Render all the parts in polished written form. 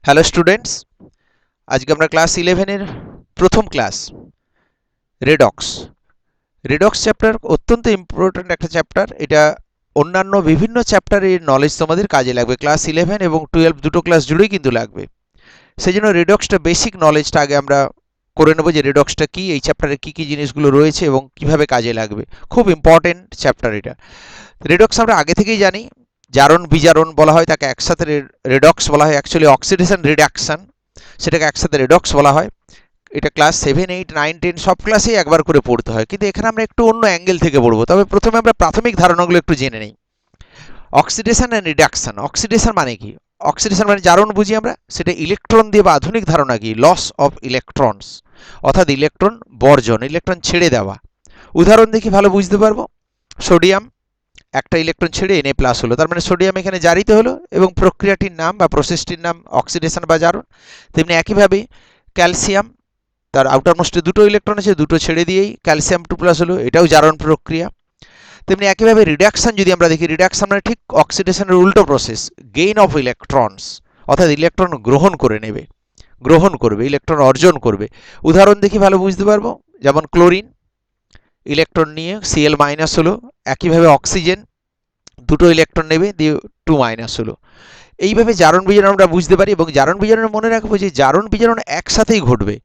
Hello students, আজকে আমরা class 11 এর প্রথম ক্লাস রেডক্স। রেডক্স চ্যাপ্টার অত্যন্ত ইম্পর্ট্যান্ট একটা চ্যাপ্টার। এটা অন্যান্য বিভিন্ন চ্যাপ্টারের নলেজ তোমাদের কাজে লাগবে। ক্লাস 11 এবং 12 দুটো ক্লাস জুড়েই কিন্তু লাগবে। সেই জন্য রেডক্সটা বেসিক নলেজটা আগে আমরা করে নেব, যে রেডক্সটা কি, এই চ্যাপ্টারে কি কি জিনিসগুলো রয়েছে এবং কিভাবে কাজে লাগবে। খুব ইম্পর্টেন্ট চ্যাপ্টার এটা। রেডক্স আমরা আগে থেকেই জানি, জারণ বিজারণ বলা হয় তাকে একসাথে, রেডক্স বলা হয় অ্যাকচুয়ালি অক্সিডেশন রিডাকশন, সেটাকে একসাথে রেডক্স বলা হয়। এটা ক্লাস 7, 8, 9, 10 সব ক্লাসেই একবার করে পড়তে হয়, কিন্তু এখানে আমরা একটু অন্য অ্যাঙ্গেল থেকে পড়বো। তবে প্রথমে আমরা প্রাথমিক ধারণাগুলো একটু জেনে নিই। Oxidation and reduction. অক্সিডেশন মানে কি? অক্সিডেশন মানে জারণ বুঝি আমরা, সেটা ইলেকট্রন দিয়ে, বা আধুনিক ধারণা কি, লস অফ ইলেকট্রনস, অর্থাৎ ইলেকট্রন বর্জন, ইলেকট্রন ছেড়ে দেওয়া। উদাহরণ দেখি ভালো বুঝতে পারবো। সোডিয়াম একটা ইলেকট্রন ছেড়ে Na প্লাস হলো, তার মানে সোডিয়াম এখানে জারিত হলো এবং প্রক্রিয়াটির নাম বা প্রসেসটির নাম অক্সিডেশন বা জারণ। তেমনি একইভাবে ক্যালসিয়াম, তার আউটার মোস্টে দুটো ইলেকট্রন আছে, দুটো ছেড়ে দিয়েই ক্যালসিয়াম 2 প্লাস হলো, এটাও জারণ প্রক্রিয়া। তেমনি একইভাবে রিডাকশন যদি আমরা দেখি, রিডাকশন মানে ঠিক অক্সিডেশনের উল্টো প্রসেস, গেইন অফ ইলেকট্রনস, অর্থাৎ ইলেকট্রন গ্রহণ করে নেবে, গ্রহণ করবে, ইলেকট্রন অর্জন করবে। উদাহরণ দেখি ভালো বুঝতে পারবো। যেমন ক্লোরিন ইলেকট্রন নিয়ে Cl মাইনাস হলো, একইভাবে অক্সিজেন দুটো ইলেকট্রন নেবে, দিয়ে 2 মাইনাস হলো। এইভাবে জারণ বিজারণ আমরা বুঝতে পারি, এবং জারণ বিজারণ মনে রাখবো যে জারণ বিজারণ একসাথেই ঘটবে।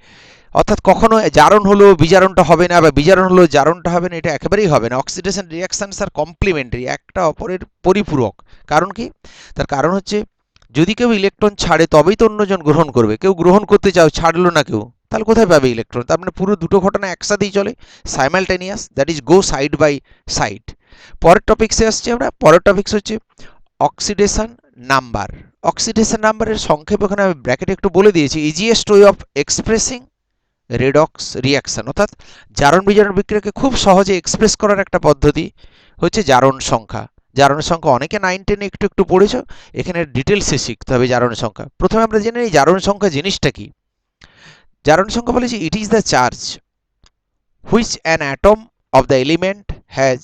অর্থাৎ কখনো জারণ হলো বিজারণটা হবে না, বা বিজারণ হলো জারণটা হবে না, এটা একেবারেই হবে না। অক্সিডেশন রিয়াকশনস আর কমপ্লিমেন্টারি, একটা অপরের পরিপূরক। কারণ কি? তার কারণ হচ্ছে, যদি কেউ ইলেকট্রন ছাড়ে তবেই তো অন্যজন গ্রহণ করবে। কেউ গ্রহণ করতে চাও, ছাড়লো না কেউ, তাহলে কোথায় পাবে ইলেকট্রন? তার মানে পুরো দুটো ঘটনা একসাথেই চলে, simultaneous, that is go side by side. পরের টপিক্সে আসছি আমরা। পরের টপিক্স হচ্ছে অক্সিডেশন নাম্বার। অক্সিডেশন নাম্বারের সংক্ষেপ ওখানে আমি ব্র্যাকেটে একটু বলে দিয়েছি, easiest way of expressing redox reaction, অর্থাৎ জারণ বিজারণ বিক্রিয়াকে খুব সহজে এক্সপ্রেস করার একটা পদ্ধতি হচ্ছে জারণ সংখ্যা। জারণ সংখ্যা অনেকে 9, 10 একটু একটু পড়েছো, এখানে ডিটেলসে শিখতে হবে জারণ সংখ্যা। প্রথমে আমরা জেনে নিই জারণ সংখ্যা জিনিসটা কি। জারণ সংখ্যা বলেছি, ইট is the charge which an atom of the element has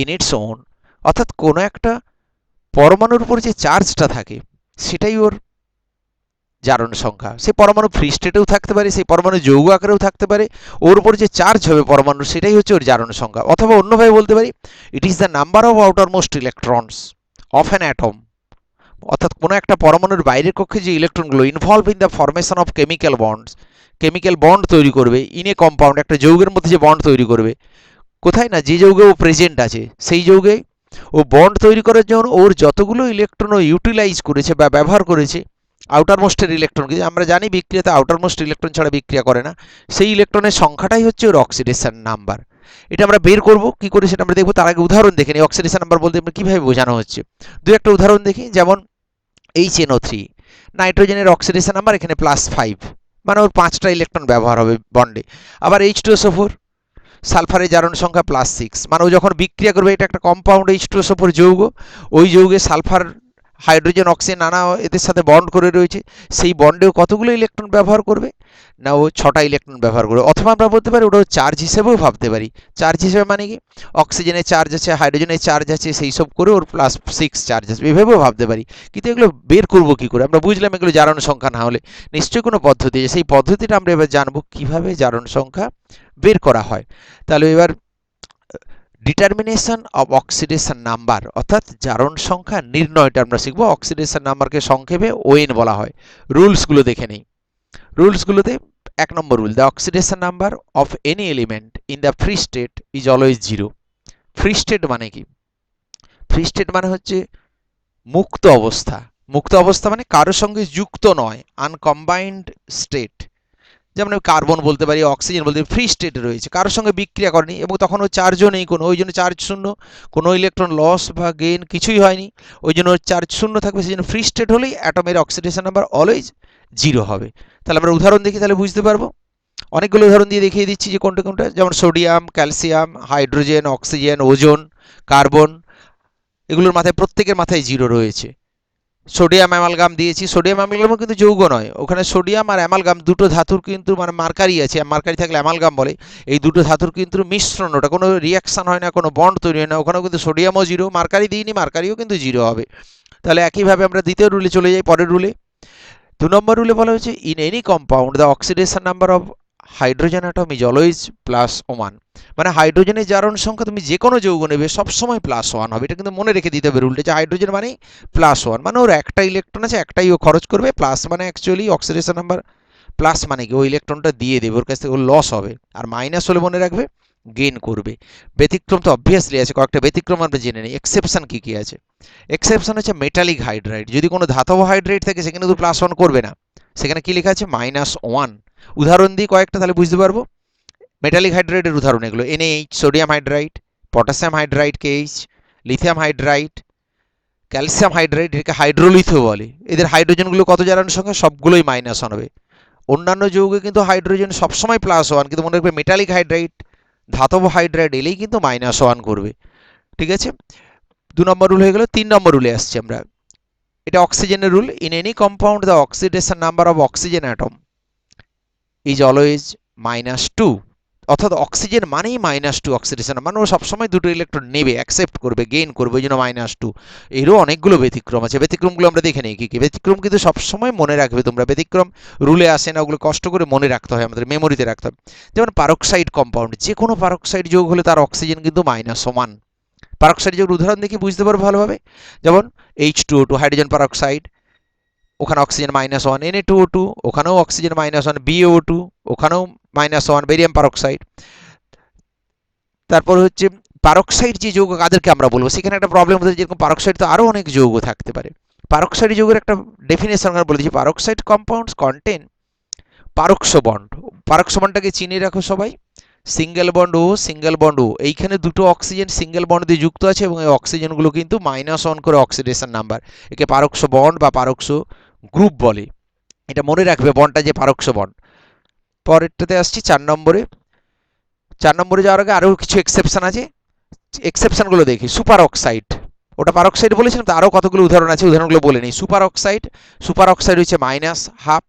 in its own, অর্থাৎ কোনো একটা পরমাণুর উপর যে চার্জটা থাকে সেটাই ওর জারণ সংখ্যা। সেই পরমাণু ফ্রি স্টেটেও থাকতে পারে, সেই পরমাণু যৌগ আকারেও থাকতে পারে, ওর উপর যে চার্জ হবে পরমাণুর সেটাই হচ্ছে ওর জারণ সংখ্যা। অথবা অন্যভাবে বলতে পারি, it is the number of outermost electrons of an atom, অর্থাৎ কোনো একটা পরমাণুর বাইরের কক্ষে যে ইলেকট্রনগুলো involve in the formation of chemical bonds, chemical bond তৈরি করবে, ইন এ কম্পাউন্ড, একটা যৌগের মধ্যে যে বন্ড তৈরি করবে, কোথায় না, যে যৌগে ও প্রেজেন্ট আছে সেই যৌগে ও বন্ড তৈরি করার জন্য ওর যতগুলো ইলেকট্রন ও ইউটিলাইজ করেছে বা ব্যবহার করেছে, আউটার মোস্টের ইলেকট্রন, আমরা জানি বিক্রিয়াতে আউটার মোস্ট ইলেকট্রন ছাড়া বিক্রিয়া করে না, সেই ইলেকট্রনের সংখ্যাটাই হচ্ছে ওর অক্সিডেশন নাম্বার। এটা আমরা বের করব কি করে সেটা আমরা দেখবো। তার আগে উদাহরণ দেখে নিই অক্সিডেশন নাম্বার বলতে আমরা কীভাবে বোঝানো হচ্ছে। দু একটা উদাহরণ দেখি। যেমন HNO3, নাইট্রোজেনের অক্সিডেশন নাম্বার এখানে +5, মানে ওর 5টা ইলেকট্রন ব্যবহার হবে বন্ডে। আবার H2SO4, সালফারের জারণ সংখ্যা +6, মানে ও যখন বিক্রিয়া করবে, এটা একটা কম্পাউন্ড H2SO4 যৌগ, ওই যৌগে সালফার, হাইড্রোজেন, অক্সিজেন নানা এদের সাথে বন্ড করে রয়েছে, সেই বন্ডেও কতগুলো ইলেকট্রন ব্যবহার করবে না, ও 6টা ইলেকট্রন ব্যবহার করবে। অথবা আমরা বলতে পারি ওটা চার্জ হিসেবেও ভাবতে পারি। চার্জ হিসেবে মানে কি, অক্সিজেনের চার্জ আছে, হাইড্রোজেনের চার্জ আছে, সেই সব করে ওর +6 চার্জ আছে, এভাবেও ভাবতে পারি। কিন্তু এগুলো বের করবো কি করে? আমরা বুঝলাম এগুলো জারণ সংখ্যা না হলে, নিশ্চয়ই কোনো পদ্ধতি আছে, সেই পদ্ধতিটা আমরা এবার জানবো কিভাবে জারণ সংখ্যা বের করা হয়। তাহলে এবার ডিটারমিনেশন অফ অক্সিডেশন নাম্বার, অর্থাৎ জারণ সংখ্যা নির্ণয়টা আমরা শিখবো। অক্সিডেশন নাম্বারকে সংক্ষেপে ওএন বলা হয়। রুলসগুলো দেখে নেই। রুলসগুলোতে 1 নম্বর rule, the oxidation number of any element in the free state is always 0। Free state মানে কি? ফ্রি স্টেট মানে হচ্ছে মুক্ত অবস্থা। মুক্ত অবস্থা মানে কারোর সঙ্গে যুক্ত নয়, আনকম্বাইন্ড স্টেট। যেমন আমি কার্বন বলতে পারি, অক্সিজেন বলতে পারি, ফ্রি স্টেটে রয়েছে, কারোর সঙ্গে বিক্রিয়া করেনি, এবং তখন ওর চার্জও নেই কোনো, ওই জন্য চার্জ শূন্য, কোনো ইলেকট্রন লস বা গেইন কিছুই হয়নি, ওই জন্য ওর চার্জ শূন্য থাকবে। সেই জন্য ফ্রি স্টেট হলেই অ্যাটমের অক্সিডেশন নাম্বার অলওয়েজ 0 হবে। তাহলে আমরা উদাহরণ দেখি, তাহলে বুঝতে পারবো। অনেকগুলো উদাহরণ দিয়ে দেখিয়ে দিচ্ছি যে কোনটা কোনটা। যেমন sodium, calcium, hydrogen, oxygen, ozone, carbon, এগুলোর মাথায় প্রত্যেকের মাথায় 0 রয়েছে। সোডিয়াম অ্যামালগাম দিয়েছি, সোডিয়াম অ্যামালগামও কিন্তু যৌগ নয়, ওখানে সোডিয়াম আর অ্যামালগাম দুটো ধাতুর কিন্তু, মানে মার্কারি আছে, মার্কারি থাকলে অ্যামালগাম বলে, এই দুটো ধাতুর কিন্তু মিশ্রণ, ওটা কোনো রিয়াকশান হয় না, কোনো বন্ড তৈরি হয় না, ওখানেও কিন্তু সোডিয়ামও 0, মার্কারি দিইনি, মার্কারিও কিন্তু 0 হবে। তাহলে একইভাবে আমরা দ্বিতীয় রুলে চলে যাই, পরের রুলে। 2 নম্বর রুলে বলা হয়েছে in any compound the oxidation number of hydrogen atom is always +1, মানে হাইড্রোজেনের জারণ সংখ্যা তুমি যে কোনো যৌগ নেবে সবসময় +1 হবে। এটা কিন্তু মনে রেখে দিতে হবে রুলটা, যে হাইড্রোজেন মানেই +1, মানে ওর একটা ইলেকট্রন আছে, একটাই ও খরচ করবে, প্লাস মানে অ্যাকচুয়ালি অক্সিডেশন নাম্বার প্লাস মানে কি ওই ইলেকট্রনটা দিয়ে দেবে, ওর কাছ থেকে ওর লস হবে। আর মাইনাস হলে মনে রাখবে গেইন করবে। ব্যতিক্রম তো অবভিয়াসলি আছে, কয়েকটা ব্যতিক্রম আমরা জেনে নিই। এক্সেপশন কি কি আছে? এক্সেপশন হচ্ছে মেটালিক হাইড্রাইড, যদি কোনো ধাতব হাইড্রাইড থাকে সেখানে তো +1 করবে না, সেখানে কি লেখা আছে -1। উদাহরণ দিই কয়েকটা, তাহলে বুঝতে পারবো। মেটালিক হাইড্রাইডের উদাহরণ এগুলো: NaH, sodium hydride, potassium hydride KH, lithium hydride, calcium hydride, এটাকে হাইড্রোলিথও বলে। এদের হাইড্রোজেনগুলো কত জারণ সংখ্যা? সবগুলোই -1 হবে। অন্যান্য যৌগে কিন্তু হাইড্রোজেন সবসময় +1, কিন্তু মনে রাখবে মেটালিক হাইড্রাইড, ধাতব হাইড্রাইড এলেই কিন্তু -1 করবে। ঠিক আছে, 2 নম্বর রুল হয়ে গেল। 3 নম্বর রুলে আসছি আমরা। এটা অক্সিজেনের rule. In any compound the oxidation number of oxygen atom is always -2, অর্থাৎ অক্সিজেন মানেই -2 অক্সিডেশন, মানে ও সবসময় দুটো ইলেকট্রন নেবে, অ্যাকসেপ্ট করবে, গেইন করবে, ওই জন্য -2। এরও অনেকগুলো ব্যতিক্রম আছে, ব্যতিক্রমগুলো আমরা দেখে নিই কি কি। ব্যতিক্রম কিন্তু সবসময় মনে রাখবে তোমরা, ব্যতিক্রম রুলে আসে না, ওগুলো কষ্ট করে মনে রাখতে হয়, আমাদের মেমোরিতে রাখতে হবে। যেমন পারক্সাইড কম্পাউন্ড, যে কোনো পারক্সাইড যৌগ হলে তার অক্সিজেন কিন্তু -1। পারক্সাইড যৌগের উদাহরণ দেখি বুঝতে পারবো ভালোভাবে। যেমন H2O2 হাইড্রোজেন পারক্সাইড, ওখানে অক্সিজেন -1। Na2O2, ওখানেও অক্সিজেন -1। BaO2, ওখানেও -1, বেরিয়াম পারক্সাইড। তারপর হচ্ছে পারক্সাইড যে যৌগ কাদেরকে আমরা বলবো, সেখানে একটা প্রবলেম হচ্ছে, যেরকম পারক্সাইড তো আরও অনেক যৌগ থাকতে পারে। পারক্সাইড যৌগের একটা ডেফিনেশন আমরা বলে দিচ্ছি: পারক্সাইড কম্পাউন্ডস কন্টেন পারক্স বন্ড। পারক্স বন্ডটাকে চিনে রাখো সবাই, সিঙ্গেল বন্ড ও সিঙ্গেল বন্ড ও, এইখানে দুটো অক্সিজেন সিঙ্গেল বন্ড দিয়ে যুক্ত আছে, এবং এই অক্সিজেনগুলো কিন্তু -1 করে অক্সিডেশন নাম্বার, একে পারক্স বন্ড বা পারক্স গ্রুপ বলে। এটা মনে রাখবে, বন্ডটা যে পারক্স বন্ড। পরেরটাতে আসছি 4 নম্বরে। 4 নম্বরে যাওয়ার আগে আরও কিছু এক্সেপশন আছে, এক্সেপশনগুলো দেখি। সুপার অক্সাইড, ওটা পারক্সাইড বলেছিলাম, তো আরও কতগুলো উদাহরণ আছে, উদাহরণগুলো বলে নিই। সুপার অক্সাইড, সুপার অক্সাইড হচ্ছে -1/2।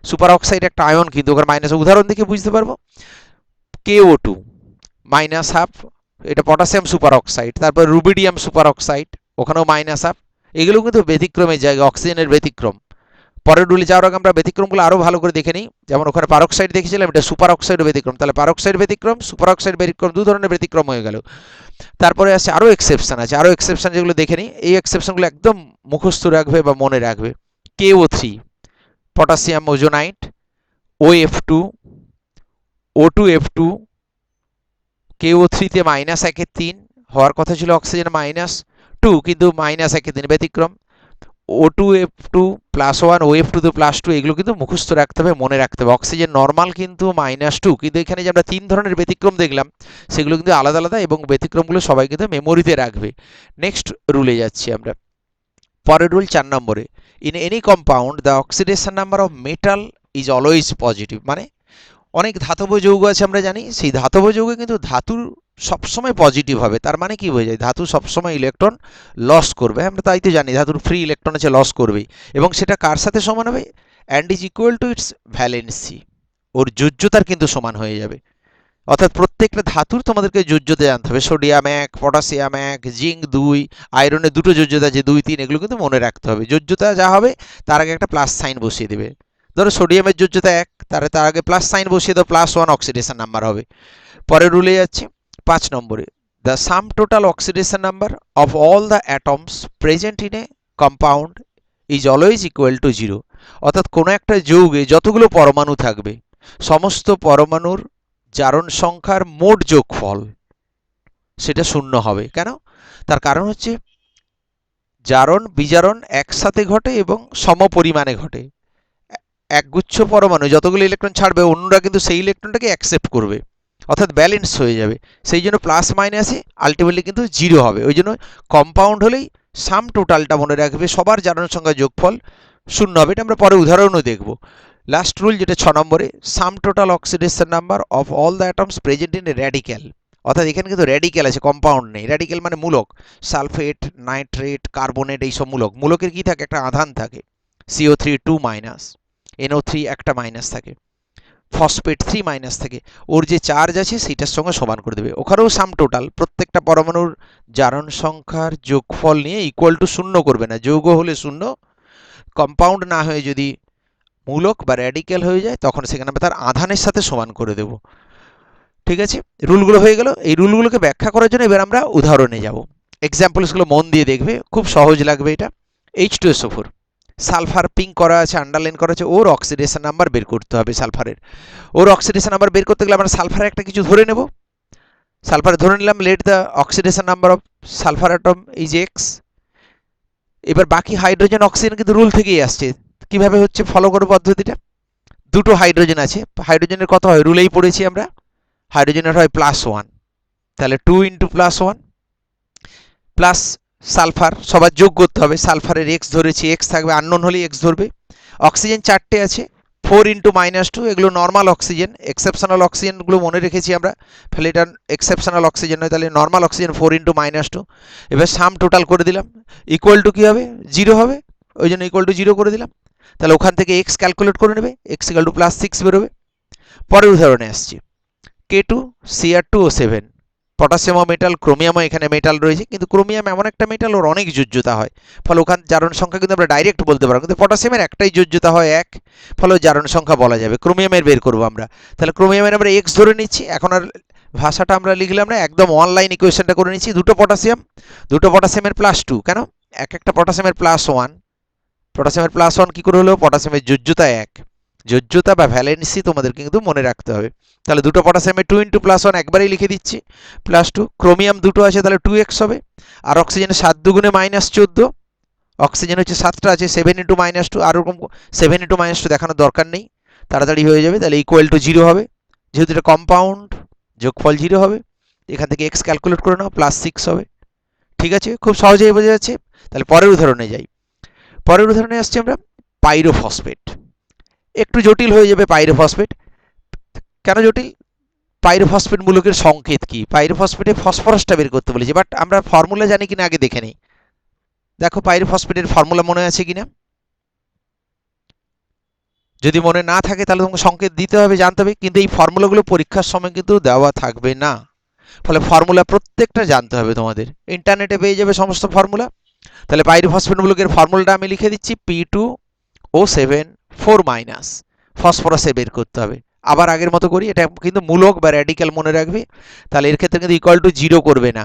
সুপার অক্সাইড একটা আয়ন, কিন্তু ওখানে মাইনাস, উদাহরণ দেখে বুঝতে পারবো। KO2 -1/2, এটা পটাশিয়াম সুপার অক্সাইড। তারপর রুবিডিয়াম সুপার অক্সাইড, ওখানেও -1/2। এগুলো কিন্তু ব্যতিক্রমের জায়গা, অক্সিজেনের ব্যতিক্রম। পরের রুলে যাওয়ার আগে আমরা ব্যতিক্রমগুলো আরও ভালো করে দেখে নিই। যেমন ওখানে পারক্সাইড দেখেছিলাম, এটা সুপার অক্সাইড ব্যতিক্রম, তাহলে পারক্সাইড ব্যতিক্রম, সুপার অক্সাইড ব্যতিক্রম, দু ধরনের ব্যতিক্রম হয়ে গেল। তারপরে আছে আরও এক্সেপশন আছে, আরও এক্সেপশন যেগুলো দেখে নিই। এই এক্সেপশনগুলো একদম মুখস্থ রাখবে বা মনে রাখবে। KO3 potassium ওজোনাইট, OF2, O2F2, KO3 তে -1/3 হওয়ার কথা ছিল, অক্সিজেন -2, কিন্তু -1/3 ব্যতিক্রম। O2F2 +1, OF2 তো +2, এগুলো কিন্তু মুখস্থ রাখতে হবে, মনে রাখতে হবে। অক্সিজেন নর্মাল কিন্তু -2, কিন্তু এখানে যে আমরা 3 ধরনের ব্যতিক্রম দেখলাম, সেগুলো কিন্তু আলাদা আলাদা, এবং ব্যতিক্রমগুলো সবাই কিন্তু মেমোরিতে রাখবে। নেক্সট রুলে যাচ্ছি আমরা। পরের রুল 4 নম্বরে। In any compound the oxidation number of metal is always positive, মানে অনেক ধাতব যৌগ আছে আমরা জানি, সেই ধাতব যৌগে কিন্তু ধাতুর সবসময় পজিটিভ হবে। তার মানে কি বোঝায়? ধাতু সবসময় ইলেকট্রন লস করবে, আমরা তাই তো জানি ধাতুর ফ্রি ইলেকট্রন আছে, লস করবেই। এবং সেটা কার সাথে সমান হবে? And is equal to its valency, ওর যোজ্যতার কিন্তু সমান হয়ে যাবে। অর্থাৎ প্রত্যেকটা ধাতুর তোমাদেরকে যোজ্যতা জানতে হবে। সোডিয়াম 1, পটাশিয়াম 1, জিঙ্ক 2, আয়রনের দুটো যোজ্যতা আছে 2, 3, এগুলো কিন্তু মনে রাখতে হবে। যোজ্যতা যা হবে তার আগে একটা প্লাস সাইন বসিয়ে দেবে। ধরো সোডিয়ামের যোজ্যতা 1, তার আগে প্লাস সাইন বসিয়ে দাও, +1 অক্সিডেশন নাম্বার হবে। পরে রুলে যাচ্ছে 5 নম্বরে। The sum total oxidation number of all the atoms present in a compound is always equal to 0। অর্থাৎ কোনো একটা যৌগে যতগুলো পরমাণু থাকবে, সমস্ত পরমাণুর জারণ সংখ্যার মোট যোগফল সেটা 0 হবে। কেন? তার কারণ হচ্ছে জারণ বিজারণ একসাথে ঘটে এবং সমপরিমাণে ঘটে। একগুচ্ছ পরমাণু যতগুলো ইলেকট্রন ছাড়বে, অন্যরা কিন্তু সেই ইলেকট্রনটাকে অ্যাকসেপ্ট করবে, অর্থাৎ ব্যালেন্স হয়ে যাবে। সেই জন্য প্লাস মাইনাসে আলটিমেটলি কিন্তু 0 হবে। ওই জন্য কম্পাউন্ড হলেই সাম টোটালটা মনে রাখবে, সবার জারণ সংখ্যার যোগফল 0 হবে। এটা আমরা পরে উদাহরণও দেখব। লাস্ট রুল যেটা 6 নম্বরে, sum total oxidation number of all the atoms present in a radical. অর্থাৎ এখানে কিন্তু র্যাডিক্যাল আছে, কম্পাউন্ড নেই। র্যাডিক্যাল মানে মূলক, সালফেট, নাইট্রেট, কার্বনেট, এইসব মূলক। মূলকের কি থাকে? একটা আধান থাকে, CO3 2-, NO3 একটা মাইনাস থাকে, ফসফেট 3- থাকে। ওর যে চার্জ আছে সেটার সঙ্গে সমান করে দেবে। ওখানেও সাম টোটাল, প্রত্যেকটা পরমাণুর জারণ সংখ্যার যোগফল নিয়ে ইকুয়াল টু 0 করবে না। যৌগ হলে 0, কম্পাউন্ড না হয়ে যদি মূলক বা র্যাডিক্যাল হয়ে যায় তখন সেখানে আমরা তার আধানের সাথে সমান করে দেব। ঠিক আছে, রুলগুলো হয়ে গেল। এই রুলগুলোকে ব্যাখ্যা করার জন্য এবার আমরা উদাহরণে যাব। এক্সাম্পলসগুলো মন দিয়ে দেখবে, খুব সহজ লাগবে এটা। H2SO4 সালফার পিঙ্ক করা আছে, আন্ডারলাইন করা আছে, ওর অক্সিডেশন নাম্বার বের করতে হবে সালফারের। ওর অক্সিডেশন নাম্বার বের করতে গেলে আমরা সালফারের একটা কিছু ধরে নেব। সালফারে ধরে নিলাম let the oxidation number of sulphur atom is x. এবার বাকি হাইড্রোজেন অক্সিজেন কিন্তু রুল থেকেই আসছে। কিভাবে হচ্ছে ফলো করব পদ্ধতিটা? দুটো হাইড্রোজেন আছে, হাইড্রোজেনের কত হয় রুলেই পড়েছি আমরা, হাইড্রোজেনের হয় +1, তাহলে 2 × +1 প্লাস সালফার সবার যোগ করতে হবে। সালফারের এক্স ধরেছি, এক্স থাকবে, আননোন হলেই এক্স ধরবে। অক্সিজেন 4টে আছে, 4 × -2, এগুলো নর্মাল অক্সিজেন। এক্সেপশনাল অক্সিজেনগুলো মনে রেখেছি আমরা, ফলে এটা এক্সেপশনাল অক্সিজেন নয়, তাহলে নর্মাল অক্সিজেন 4 × -2। এবার সাম টোটাল করে দিলাম, ইকুয়াল টু কী হবে? 0 হবে, ওই জন্য ইকুয়াল টু 0 করে দিলাম। তাহলে ওখান থেকে এক্স ক্যালকুলেট করে নেবে, এক্স ইকুয়াল টু +6 বেরোবে। পরের উদাহরণে আসছি, K2Cr2O7 পটাশিয়াম মেটাল, ক্রোমিয়ামও এখানে মেটাল রয়েছে, কিন্তু ক্রোমিয়াম এমন একটা মেটাল ওর অনেক যোজ্যতা হয়, ফলে ওখান জারণ সংখ্যা কিন্তু আমরা ডাইরেক্ট বলতে পারবো, কিন্তু পটাশিয়ামের একটাই যোজ্যতা হয় 1, ফলে জারণ সংখ্যা বলা যাবে। ক্রোমিয়ামের বের করবো আমরা, তাহলে ক্রোমিয়ামের আমরা এক্স ধরে নিচ্ছি। এখন আর ভাষাটা আমরা লিখলাম না, একদম অনলাইন ইকুয়েশনটা করে নিচ্ছি। দুটো পটাশিয়ামের +2, কেন? একটা পটাশিয়ামের +1, পটাশিয়ামের +1 কী করে হলো? পটাশিয়ামের যোজ্যতা 1, যোজ্যতা বা ভ্যালেন্সি তোমাদের কিন্তু মনে রাখতে হবে। তাহলে দুটো পটাশিয়ামে 2 × +1 একবারেই লিখে দিচ্ছি, +2। ক্রোমিয়াম দুটো আছে, তাহলে 2x হবে। আর অক্সিজেনের 7 দুগুণে -14, অক্সিজেন হচ্ছে 7টা আছে, 7 × -2, আর ওরকম 7 × -2 দেখানোর দরকার নেই, তাড়াতাড়ি হয়ে যাবে। তাহলে ইকুয়াল টু 0 হবে, যেহেতু এটা কম্পাউন্ড, যোগফল 0 হবে। এখান থেকে এক্স ক্যালকুলেট করে নাও, +6 হবে। ঠিক আছে, খুব সহজেই বোঝা যাচ্ছে। তাহলে পরের উদাহরণে যাই। পরের উদাহরণে আসছি আমরা পাইরোফসফেট। একটু জটিল হয়ে যাবে পাইরোফসফেট। কেন জটিল? পাইরোফসফেট মূলকের সংকেত কি? পাইরোফসফেটে ফসফরাসটা বের করতে বলেছি, বাট আমরা ফর্মুলা জানি কিনা আগে দেখে নিই। দেখো পাইরোফসফেটের ফর্মুলা মনে আছে কিনা, যদি মনে না থাকে তাহলে তোমাকে সংকেত দিতে হবে, জানতে হবে, কিন্তু এই ফর্মুলাগুলো পরীক্ষার সময় কিন্তু দেওয়া থাকবে না, ফলে ফর্মুলা প্রত্যেকটা জানতে হবে তোমাদের। ইন্টারনেটে পেয়ে যাবে সমস্ত ফর্মুলা। তাহলে পাইরোফসফেট মূলকের ফর্মুলাটা আমি লিখে দিচ্ছি, P2O7 4- ফসফরাসে বের করতে হবে। আবার আগের মতো করি, এটা কিন্তু মূলক বা র্যাডিক্যাল মনে রাখবে। তাহলে এর ক্ষেত্রে কিন্তু ইকুয়াল টু 0 করবে না,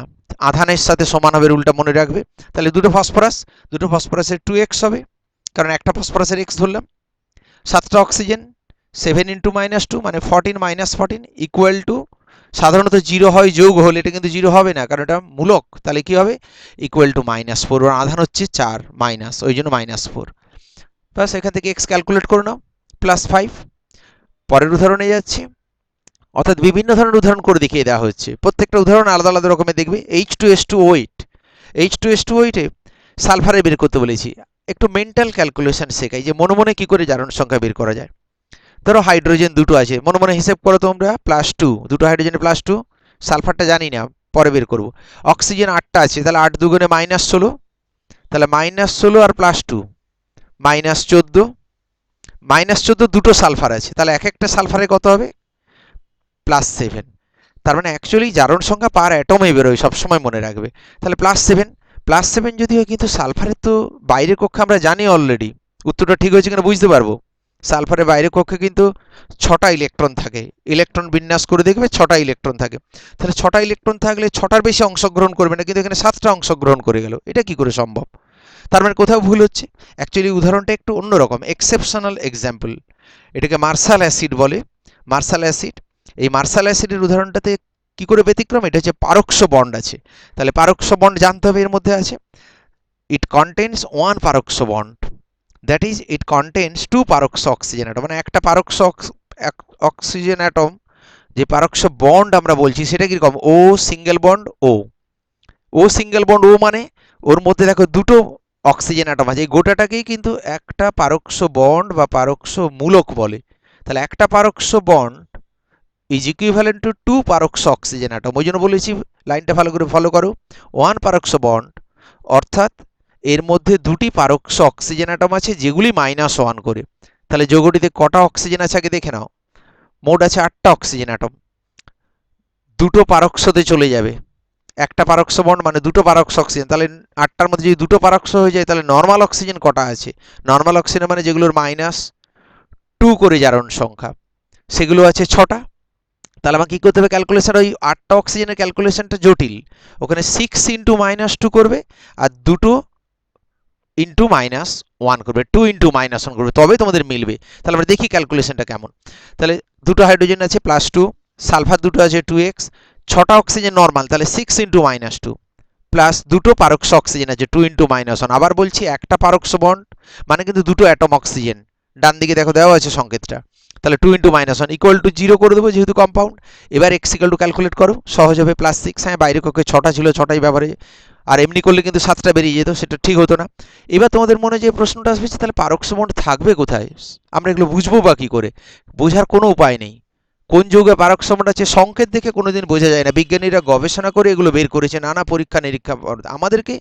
আধানের সাথে সমান হবে, রুলটা মনে রাখবে। তাহলে দুটো ফসফরাসের 2x হবে, কারণ একটা ফসফরাসের x ধরলাম। 7টা অক্সিজেন, 7 × -2 মানে 14 - 14 ইকুয়াল টু, সাধারণত 0 হয় যোগ হলে, এটা কিন্তু 0 হবে না কারণ এটা মূলক, তাহলে কি হবে? ইকুয়াল টু -4, ওর আধান হচ্ছে 4 মাইনাস, ওই জন্য -4। ব্যাস, এখান থেকে এক্স ক্যালকুলেট করে নাও, +5। পরের উদাহরণে যাচ্ছি, অর্থাৎ বিভিন্ন ধরনের উদাহরণ করে দেখিয়ে দেওয়া হচ্ছে, প্রত্যেকটা উদাহরণ আলাদা আলাদা রকমের দেখবে। H2S2O8 এ সালফারে বের করতে বলেছি। একটু মেন্টাল ক্যালকুলেশন শেখাই, যে মনে মনে কি করে জারণ সংখ্যা বের করা যায়। ধরো হাইড্রোজেন দুটো আছে, মনে মনে হিসেব করো তোমরা, +2, দুটো হাইড্রোজেনের +2, সালফারটা জানি না, পরে বের করব। অক্সিজেন 8টা আছে, তাহলে 8 দুগুণে -16, তাহলে -16 আর +2 -14, -14 দুটো সালফার আছে, তাহলে এক একটা সালফারে কত হবে? +7। তার মানে অ্যাকচুয়ালি জারণ সংখ্যা পার অ্যাটমে বেরোয়, সবসময় মনে রাখবে। তাহলে +7 যদি হয়, কিন্তু সালফারের তো বাইরের কক্ষে আমরা জানি অলরেডি, উত্তরটা ঠিক হয়েছে কিনা বুঝতে পারবো। সালফারের বাইরের কক্ষে কিন্তু 6টা ইলেকট্রন থাকে, ইলেকট্রন বিন্যাস করে দেখবে 6টা ইলেকট্রন থাকে। তাহলে 6টা ইলেকট্রন থাকলে 6টার বেশি অংশগ্রহণ করবে না, কিন্তু এখানে 7টা অংশগ্রহণ করে গেল, এটা কি করে সম্ভব? তার মানে কোথাও ভুল হচ্ছে। অ্যাকচুয়ালি উদাহরণটা একটু অন্যরকম, এক্সেপশনাল এক্সাম্পল। এটাকে মার্শাল অ্যাসিড বলে, মার্শাল অ্যাসিড। এই মার্শাল অ্যাসিডের উদাহরণটাতে কি করে ব্যতিক্রম? এটা হচ্ছে পারক্ষ বন্ড আছে, তাহলে পারক্ষ বন্ড জানতে হবে। এর মধ্যে আছে it contains one peroxy bond, that is it contains 2 peroxy oxygen atom, মানে একটা পারক্ষ অক্সিজেন অ্যাটম, যে পারক্ষ বন্ড আমরা বলছি সেটা কীরকম? ও সিঙ্গেল বন্ড ও, ও সিঙ্গেল বন্ড ও, মানে ওর মধ্যে দেখো দুটো অক্সিজেন অ্যাটম আছে, এই গোটাটাকেই কিন্তু একটা পারক্ষ বন্ড বা পারক্ষ মূলক বলে। তাহলে একটা peroxy bond is equivalent to 2 peroxy oxygen atom, ওই জন্য বলেছি লাইনটা ভালো করে ফলো করো। 1 পারক্ষ বন্ড, অর্থাৎ এর মধ্যে দুটি পারক্ষ অক্সিজেন অ্যাটম আছে, যেগুলি -1 করে। তাহলে যৌগটিতে কটা অক্সিজেন আছে আগে দেখে নাও। মোট আছে 8টা অক্সিজেন অ্যাটম, দুটো পারক্ষতে চলে যাবে, একটা পারক্ষ বন্ড মানে দুটো পারক্ষ অক্সিজেন, তাহলে 8টার মধ্যে যদি দুটো পারক্ষ হয়ে যায়, তাহলে নর্মাল অক্সিজেন কটা আছে? নর্মাল অক্সিজেন মানে যেগুলোর 2 করে জারণ সংখ্যা, সেগুলো আছে 6টা। তাহলে আমাকে কী করতে হবে ক্যালকুলেশন, ওই 8টা অক্সিজেনের ক্যালকুলেশনটা জটিল, ওখানে 6 ইন্টু -2 করবে আর 2 ইন্টু -1 করবে, 2 ইন্টু -1 করবে, তবে তোমাদের মিলবে। তাহলে আমরা দেখি ক্যালকুলেশনটা কেমন। তাহলে 2টো হাইড্রোজেন আছে +2, সালফার 2টো আছে 2x, 6টা অক্সিজেন নর্মাল, তাহলে 6 ইন্টু -2 প্লাস 2টো পারক্স অক্সিজেন আছে 2 ইন্টু -1। আবার বলছি একটা পারক্স বন্ড মানে কিন্তু 2টো অ্যাটম অক্সিজেন, ডান দিকে দেখো দেওয়া আছে সংকেতটা। তাহলে 2 ইন্টু -1 ইকুয়াল টু 0 করে দেবো যেহেতু কম্পাউন্ড। এবার x ইকুয়াল টু ক্যালকুলেট করো, সহজ হবে +6। হ্যাঁ, বাইরে কক্ষে 6টা ছিল, 6টাই ব্যবহারে, আর এমনি করলে কিন্তু 7টা বেরিয়ে যেত, সেটা ঠিক হতো না। এবার তোমাদের মনে যে প্রশ্নটা আসবে তাহলে পারক্স বন্ড থাকবে কোথায়, আমরা এগুলো বুঝবো বা কী করে? বোঝার কোনো উপায় নেই। কোন যৌগে পারক্স বন্ড আছে সংকেত দেখে কোনোদিন বোঝা যায় না। বিজ্ঞানীরা গবেষণা করে এগুলো বের করেছে, নানা পরীক্ষা নিরীক্ষা, আমাদেরকে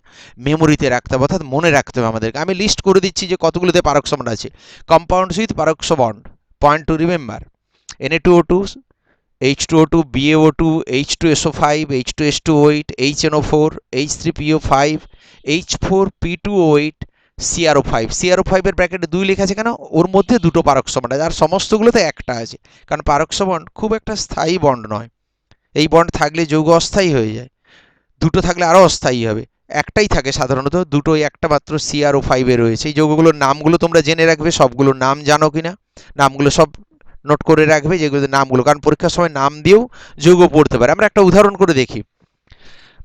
মেমোরিতে রাখতে হবে, অর্থাৎ মনে রাখতে হবে আমাদেরকে। আমি লিস্ট করে দিচ্ছি যে কতগুলোতে পারক্স বন্ড আছে। Compounds with peroxy bond, point to remember: Na2O2, H2O2, BaO2, H2SO5, H2S2O8, HNO4, H3PO5, H4P2O8, CrO5। CrO5 এর ব্র্যাকেটে 2 লেখা আছে কেন? ওর মধ্যে 2টো পারক্স বন্ড আছে, আর সমস্তগুলোতে একটা আছে, কারণ পারক্স বন্ড খুব একটা স্থায়ী বন্ড নয়। এই বন্ড থাকলে যৌগ অস্থায়ী হয়ে যায়, 2টো থাকলে আরও অস্থায়ী হবে। একটাই থাকে সাধারণত, 2টোই একটা মাত্র CrO5 এ রয়েছে। এই যৌগগুলোর নামগুলো তোমরা জেনে রাখবে, সবগুলোর নাম জানো কিনা নামগুলো সব নোট করে রাখবে, যেগুলো নামগুলো, কারণ পরীক্ষার সময় নাম দিয়েও যৌগ পড়তে পারে। আমরা একটা উদাহরণ করে দেখি।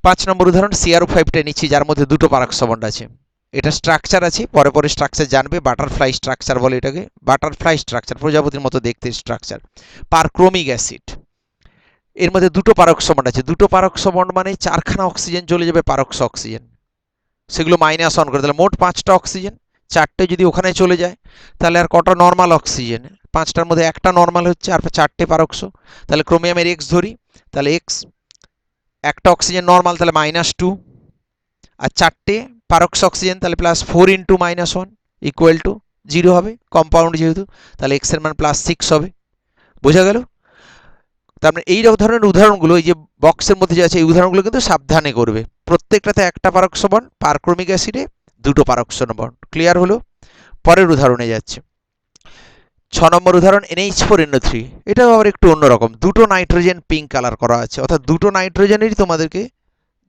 5 নম্বর উদাহরণ, CrO5টা নিচ্ছি, যার মধ্যে 2টো পারক্স বন্ড আছে। এটা স্ট্রাকচার আছে, পরে পরে স্ট্রাকচার জানবে, বাটারফ্লাই স্ট্রাকচার বলে এটাকে, বাটারফ্লাই স্ট্রাকচার, প্রজাপতির মতো দেখতে স্ট্রাকচার। পারক্রোমিক অ্যাসিড, এর মধ্যে 2টো পারক্স বন্ড আছে। 2টো পারক্স বন্ড মানে 4খানা অক্সিজেন চলে যাবে পারক্স অক্সিজেন, সেগুলো -1 করে, তাহলে মোট 5টা অক্সিজেন, 4টে যদি ওখানে চলে যায় তাহলে আর কটা নর্মাল অক্সিজেন? 5টার মধ্যে একটা নর্মাল হচ্ছে, আর 4টে পারক্স। তাহলে ক্রোমিয়ামের x ধরি, তাহলে x, একটা অক্সিজেন নর্মাল, তাহলে -2, আর 4টে পারক্স অক্সিজেন, তাহলে +4 ইন্টু -1 ইকুয়াল টু 0 হবে, কম্পাউন্ড যেহেতু, তাহলে x এর মান +6 হবে। বোঝা গেল? তার মানে এই ধরনের উদাহরণগুলো, এই যে বক্সের মধ্যে যে আছে, এই উদাহরণগুলো কিন্তু সাবধানে করবে। প্রত্যেকটাতে একটা পারক্স বন্ড, পারক্রমিক অ্যাসিডে 2টো পারক্স বন্ড। ক্লিয়ার হলো? পরের উদাহরণে যাচ্ছে। 6 নম্বর উদাহরণ, NH4NO3। এটাও আবার একটু অন্যরকম, 2টো নাইট্রোজেন পিঙ্ক কালার করা আছে, অর্থাৎ 2টো নাইট্রোজেনেরই তোমাদেরকে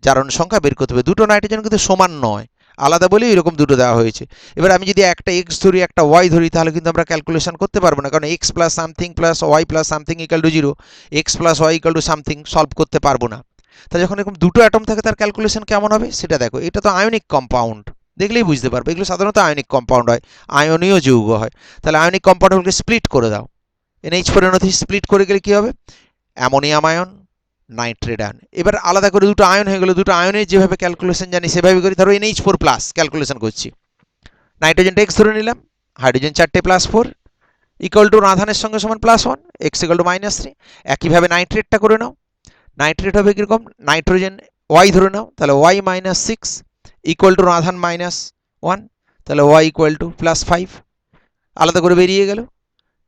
জারণ সংখ্যা বের করতে হবে। 2টো নাইট্রোজেন কিন্তু সমান নয়, আলাদা বলেই এরকম 2টো দেওয়া হয়েছে। এবার আমি যদি একটা x ধরি, একটা y ধরি, তাহলে কিন্তু আমরা ক্যালকুলেশন করতে পারবো না, কারণ x plus something plus y plus something equal to 0, x plus y equal to something solve করতে পারবো না। তাহলে যখন এরকম 2টো অ্যাটম থাকে তার ক্যালকুলেশন কেমন হবে সেটা দেখো। এটা তো আয়নিক কম্পাউন্ড, দেখলেই বুঝতে পারবে, এগুলো সাধারণত আয়নিক কম্পাউন্ড হয়, আয়নীয় যৌগ হয়। তাহলে আয়নিক কম্পাউন্ডগুলোকে স্প্লিট করে দাও, NH4NO3 স্প্লিট করে গেলে কী হবে? Ammonium ion, nitrate ion. এবার আলাদা করে 2টো আয়ন হয়ে গেল, 2টো আয়নের যেভাবে ক্যালকুলেশন জানি সেভাবে করি। ধরো NH4+ ক্যালকুলেশন করছি, নাইট্রোজেনটা x ধরে নিলাম, হাইড্রোজেন 4টে +4 ইকুয়াল টু আধানের সঙ্গে সমান +1, x ইকুয়াল টু -3। একইভাবে নাইট্রেটটা করে নাও, নাইট্রেট হবে কীরকম? নাইট্রোজেন y ধরে নাও, তাহলে y -6 ইকুয়াল টু আধান -1, তাহলে y ইকুয়াল টু +5, আলাদা করে বেরিয়ে গেল।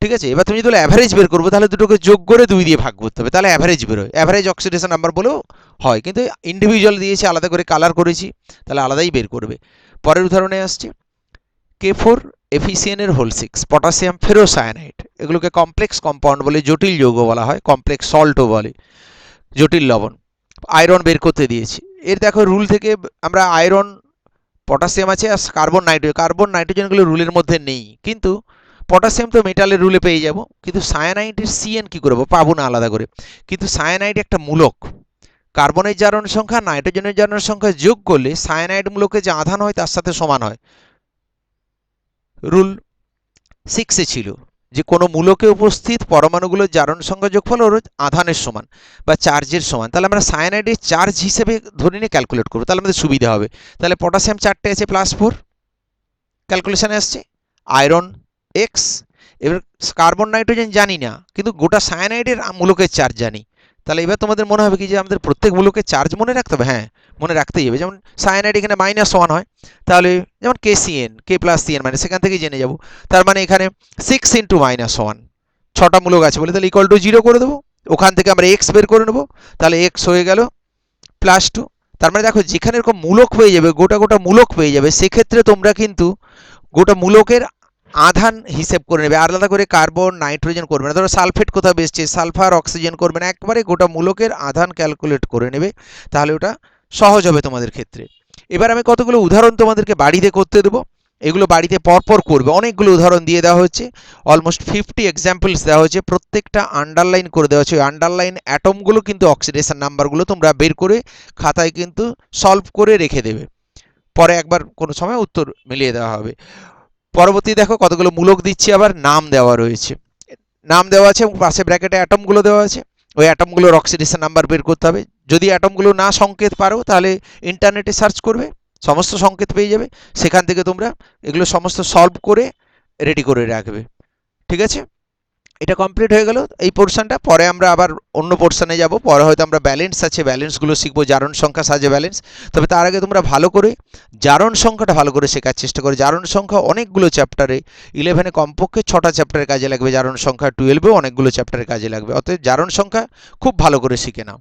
ঠিক আছে? এবার তুমি যদি অ্যাভারেজ বের করবো, তাহলে দুটোকে যোগ করে 2 দিয়ে ভাগ করতে হবে, তাহলে অ্যাভারেজ বেরোয়, অ্যাভারেজ অক্সিডেশন নাম্বার বলেও হয়, কিন্তু ইন্ডিভিজুয়াল দিয়েছে, আলাদা করে কালার করেছি, তাহলে আলাদাই বের করবে। পরের উদাহরণে আসছে, K4FeCN এর হোল 6, পটাশিয়াম ফেরোসায়ানাইড, এগুলোকে কমপ্লেক্স কম্পাউন্ড বলে, জটিল যৌগ বলা হয়, কমপ্লেক্স সল্টও বলে, জটিল লবণ। আয়রন বের করতে দিয়েছি, এর দেখো রুল থেকে আমরা আয়রন, পটাশিয়াম আছে, আর কার্বন নাইট্রোজেনগুলো রুলের মধ্যে নেই, কিন্তু পটাশিয়াম তো মেটালের রুলে পেয়ে যাব, কিন্তু সায়ানাইডের CN কী করবো? পাবো না আলাদা করে। কিন্তু সায়ানাইড একটা মূলক, কার্বনের জারণ সংখ্যা নাইট্রোজেনের জারণ সংখ্যা যোগ করলে সায়ানাইড মূলকের যে আধান হয় তার সাথে সমান হয়। রুল 6 ছিল যে কোনো মূলকে উপস্থিত পরমাণুগুলোর জারণ সংখ্যা যোগফল ওর আধানের সমান বা চার্জের সমান। তাহলে আমরা সায়ানাইডের চার্জ হিসেবে ধরে নিয়ে ক্যালকুলেট করবো, তাহলে আমাদের সুবিধা হবে। তাহলে পটাশিয়াম 4টে আছে +4, ক্যালকুলেশানে আসছে, আয়রন x। এবার কার্বন নাইট্রোজেন জানি না, কিন্তু গোটা সায়ানাইডের মূলকের চার্জ জানি। তাহলে এবার তোমাদের মনে হবে কি যে আমাদের প্রত্যেক মূলকের চার্জ মনে রাখতে হবে? হ্যাঁ, মনে রাখতেই হবে। যেমন সায়ানাইড এখানে -1 হয়, তাহলে যেমন KCN, K+CN, মানে সেখান থেকেই জেনে যাব। তার মানে এখানে 6 ইন্টু -1, 6টা মূলক আছে বলে, তাহলে ইকুয়াল টু 0 করে দেবো। ওখান থেকে আমরা x বের করে নেবো, তাহলে x হয়ে গেল +2। তার মানে দেখো, যেখানে এরকম মূলক পেয়ে যাবে, গোটা গোটা মূলক পেয়ে যাবে, সেক্ষেত্রে তোমরা কিন্তু গোটা মূলকের আধান হিসেব করে নেবে, আলাদা করে কার্বন নাইট্রোজেন করবে না। ধরো সালফেট কোথাও বেসছে, সালফার অক্সিজেন করবে না, একবারে গোটা মূলকের আধান ক্যালকুলেট করে নেবে, তাহলে ওটা সহজ হবে তোমাদের ক্ষেত্রে। এবার আমি কতগুলো উদাহরণ তোমাদেরকে বাড়িতে করতে দেবো, এগুলো বাড়িতে পরপর করবে। অনেকগুলো উদাহরণ দিয়ে দেওয়া হচ্ছে, অলমোস্ট 50 এক্সাম্পলস দেওয়া হয়েছে, প্রত্যেকটা আন্ডারলাইন করে দেওয়া হচ্ছে। ওই আন্ডারলাইন অ্যাটমগুলো কিন্তু অক্সিডেশন নাম্বারগুলো তোমরা বের করে খাতায় কিন্তু সলভ করে রেখে দেবে, পরে একবার কোনো সময় উত্তর মিলিয়ে দেওয়া হবে। পরবর্তী দেখো কতগুলো মূলক দিচ্ছি, আবার নাম দেওয়া রয়েছে, নাম দেওয়া আছে এবং পাশে ব্র্যাকেটে অ্যাটমগুলো দেওয়া আছে। ওই অ্যাটমগুলোর অক্সিডেশন নাম্বার বের করতে হবে। যদি অ্যাটমগুলো না সংকেত পারো তাহলে ইন্টারনেটে সার্চ করবে, সমস্ত সংকেত পেয়ে যাবে, সেখান থেকে তোমরা এগুলো সমস্ত সলভ করে রেডি করে রাখবে। ঠিক আছে, এটা কমপ্লিট হয়ে গেল এই পোর্শনটা। পরে আমরা আবার অন্য পোর্শনে যাব, পরে হয়তো আমরা ব্যালেন্স আছে, ব্যালেন্সগুলো শিখবো, জারণ সংখ্যা সাজে ব্যালেন্স। তবে তার আগে তোমরা ভালো করে জারণ সংখ্যাটা ভালো করে শেখার চেষ্টা করো। জারণ সংখ্যা অনেকগুলো চ্যাপ্টারে, 11-এ কমপক্ষে 6টা চ্যাপ্টারে কাজে লাগবে জারণ সংখ্যা, 12-এও অনেকগুলো চ্যাপ্টারে কাজে লাগবে, অতএব জারণ সংখ্যা খুব ভালো করে শিখে নাও।